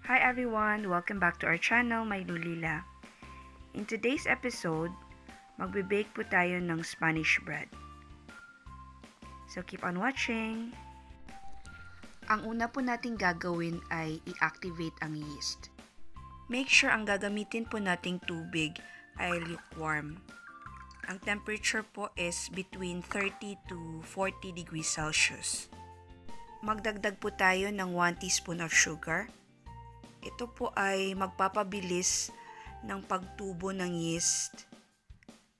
Hi everyone! Welcome back to our channel, My Lulila. In today's episode, magbe-bake po tayo ng Spanish bread. So keep on watching! Ang una po nating gagawin ay i-activate ang yeast. Make sure ang gagamitin po nating tubig ay lukewarm. Ang temperature po is between 30 to 40 degrees Celsius. Magdagdag po tayo ng 1 teaspoon of sugar. Ito po ay magpapabilis ng pagtubo ng yeast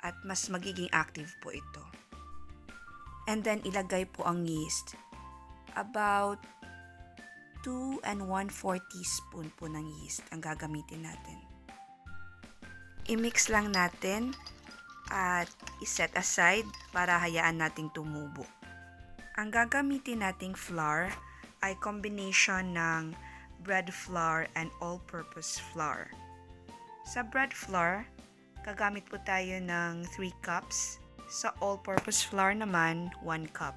at mas magiging active po ito. And then ilagay po ang yeast. About 2 and 1/4 teaspoon po ng yeast ang gagamitin natin. I-mix lang natin at iset aside para hayaan nating tumubo. Ang gagamitin nating flour ay combination ng bread flour and all-purpose flour. Sa bread flour, gagamit po tayo ng 3 cups. Sa all-purpose flour naman, 1 cup.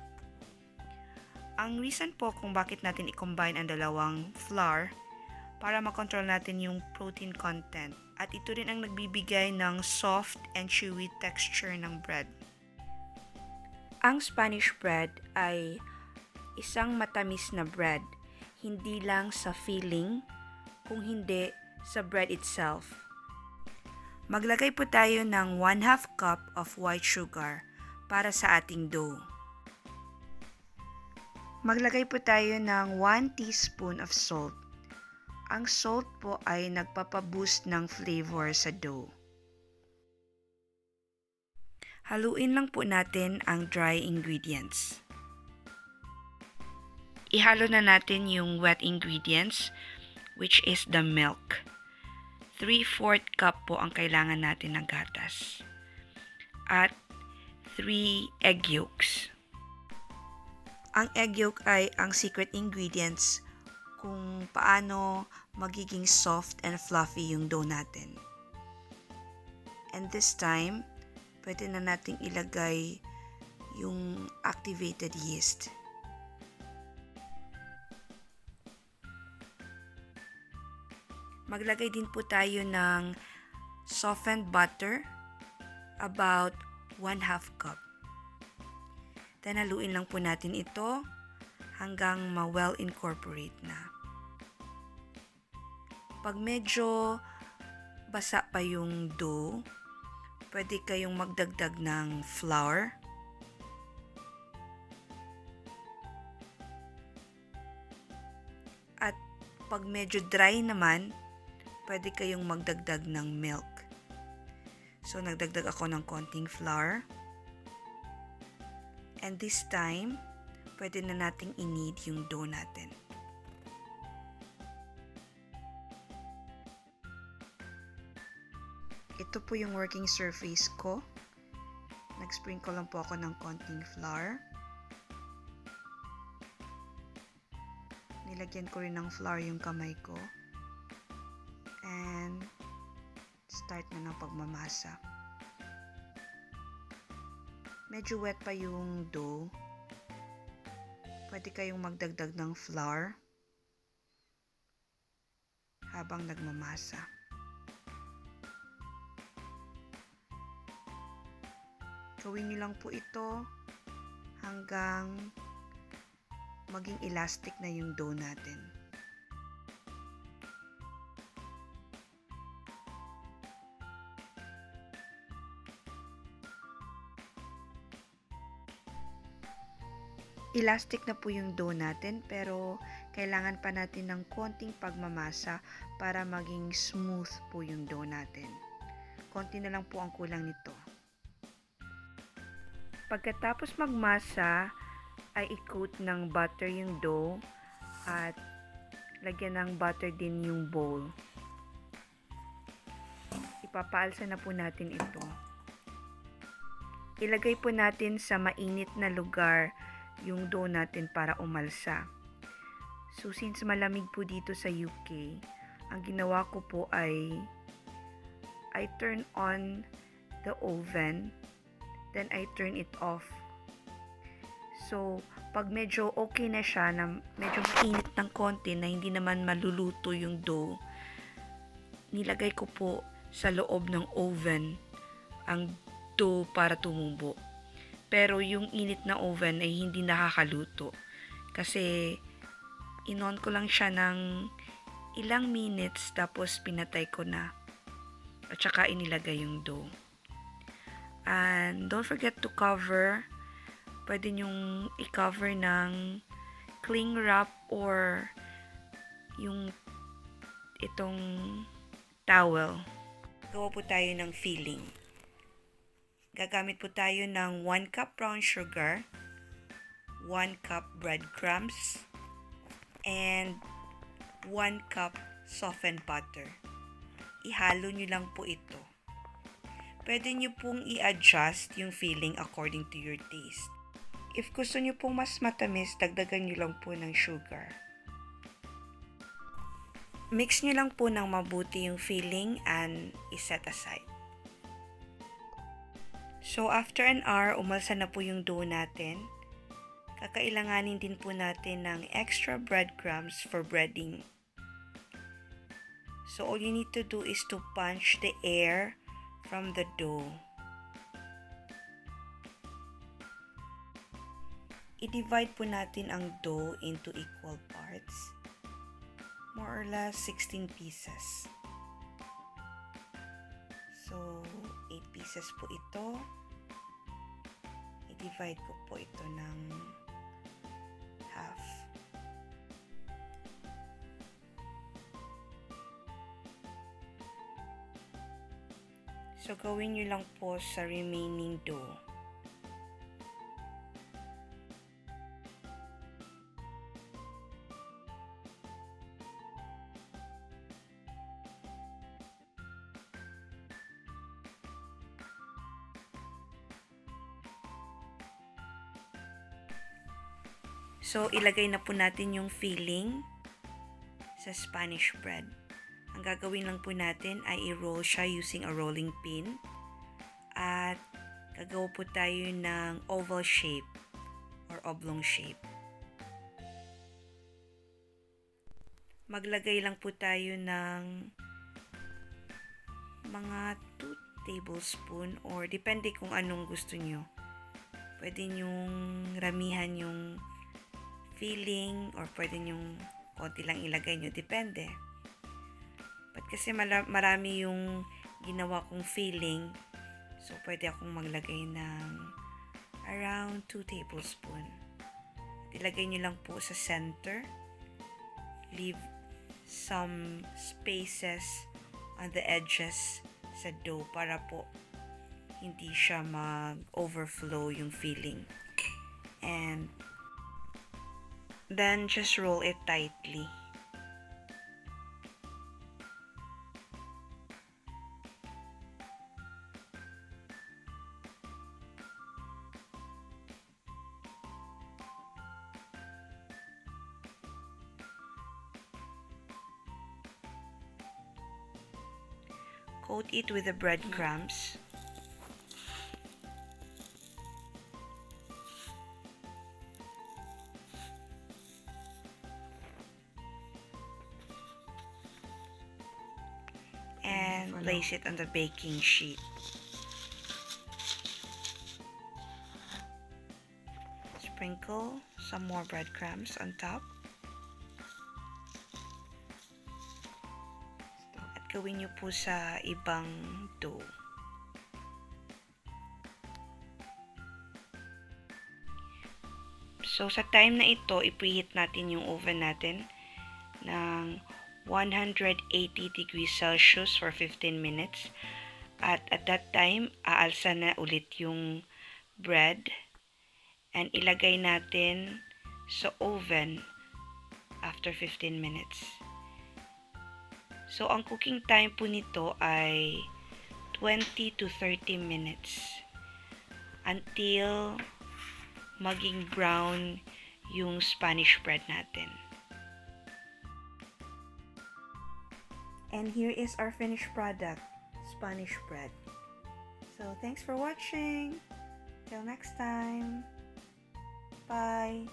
Ang reason po kung bakit natin i-combine ang dalawang flour para makontrol natin yung protein content. At ito rin ang nagbibigay ng soft and chewy texture ng bread. Ang Spanish bread ay isang matamis na bread. Hindi lang sa filling, kung hindi sa bread itself. Maglagay po tayo ng 1/2 cup of white sugar para sa ating dough. Maglagay po tayo ng 1 teaspoon of salt. Ang salt po ay nagpapaboost ng flavor sa dough. Haluin lang po natin ang dry ingredients. Ihalo na natin yung wet ingredients, which is the milk. 3/4 cup po ang kailangan natin ng gatas. At 3 egg yolks. Ang egg yolk ay ang secret ingredients kung paano magiging soft and fluffy yung dough natin. And this time, pwede na nating ilagay yung activated yeast. Maglagay din po tayo ng softened butter, about 1/2 cup. Then haluin lang po natin ito hanggang ma-well incorporate na. Pag medyo basa pa yung dough, pwede kayong magdagdag ng flour. At pag medyo dry naman, pwede kayong magdagdag ng milk. So, nagdagdag ako ng konting flour. And this time, pwede na nating i-knead yung dough natin. Ito po yung working surface ko. Nag-sprinkle lang po ako ng konting flour. Nilagyan ko rin ng flour yung kamay ko. And start na ng pagmamasa. Medyo wet pa yung dough. Pwede kayong magdagdag ng flour habang nagmamasa. Gawin niyo lang po ito hanggang maging elastic na yung dough natin. Elastic na po yung dough natin pero kailangan pa natin ng konting pagmamasa para maging smooth po yung dough natin. Konti na lang po ang kulang nito. Pagkatapos magmasa, ay i-coat ng butter yung dough at lagyan ng butter din yung bowl. Ipapaalsa na po natin ito. Ilagay po natin sa mainit na lugar yung dough natin para umalsa. So since malamig po dito sa UK, ang ginawa ko po ay I turn on the oven, then I turn it off. So, pag medyo okay na siya, na medyo mainit ng konti, na hindi naman maluluto yung dough, nilagay ko po sa loob ng oven ang dough para tumubo. Pero yung init na oven ay hindi nakakaluto. Kasi inon ko lang siya ng ilang minutes tapos pinatay ko na. At saka inilagay yung dough. And don't forget to cover. Pwede nyong i-cover ng cling wrap or yung itong towel. Gawa po tayo ng filling. Gagamit po tayo ng 1 cup brown sugar, 1 cup breadcrumbs, and 1 cup softened butter. Ihalo nyo lang po ito. Pwede nyo pong i-adjust yung filling according to your taste. If gusto nyo pong mas matamis, dagdagan nyo lang po ng sugar. Mix nyo lang po ng mabuti yung filling and iset aside. So, after an hour, umalsa na po yung dough natin. Kakailanganin din po natin ng extra breadcrumbs for breading. So, all you need to do is to punch the air from the dough. I-divide po natin ang dough into equal parts. More or less 16 pieces. So, 8 pieces po ito. I-divide ko po ito ng half. So, gawin nyo lang po sa remaining dough. So, ilagay na po natin yung filling sa Spanish bread. Ang gagawin lang po natin ay i-roll siya using a rolling pin. At gagawa po tayo ng oval shape or oblong shape. Maglagay lang po tayo ng mga 2 tablespoon or depende kung anong gusto nyo. Pwede nyong ramihan yung filling or pwede nyong konti lang ilagay nyo, depende. But kasi marami yung ginawa kong filling, so pwede akong maglagay ng around 2 tablespoon. Ilagay nyo lang po sa center. Leave some spaces on the edges sa dough para po hindi siya mag-overflow yung filling. And then, just roll it tightly. Coat it with the breadcrumbs. And place it on the baking sheet. Sprinkle some more breadcrumbs on top. At gawin nyo po sa ibang dough. So, sa time na ito, i-preheat natin yung oven natin ng 180 degrees Celsius for 15 minutes. At that time, aalsa na ulit yung bread and ilagay natin sa oven after 15 minutes. So, ang cooking time po nito ay 20 to 30 minutes until maging brown yung Spanish bread natin. And here is our finished product, Spanish bread. So, thanks for watching. Till next time. Bye!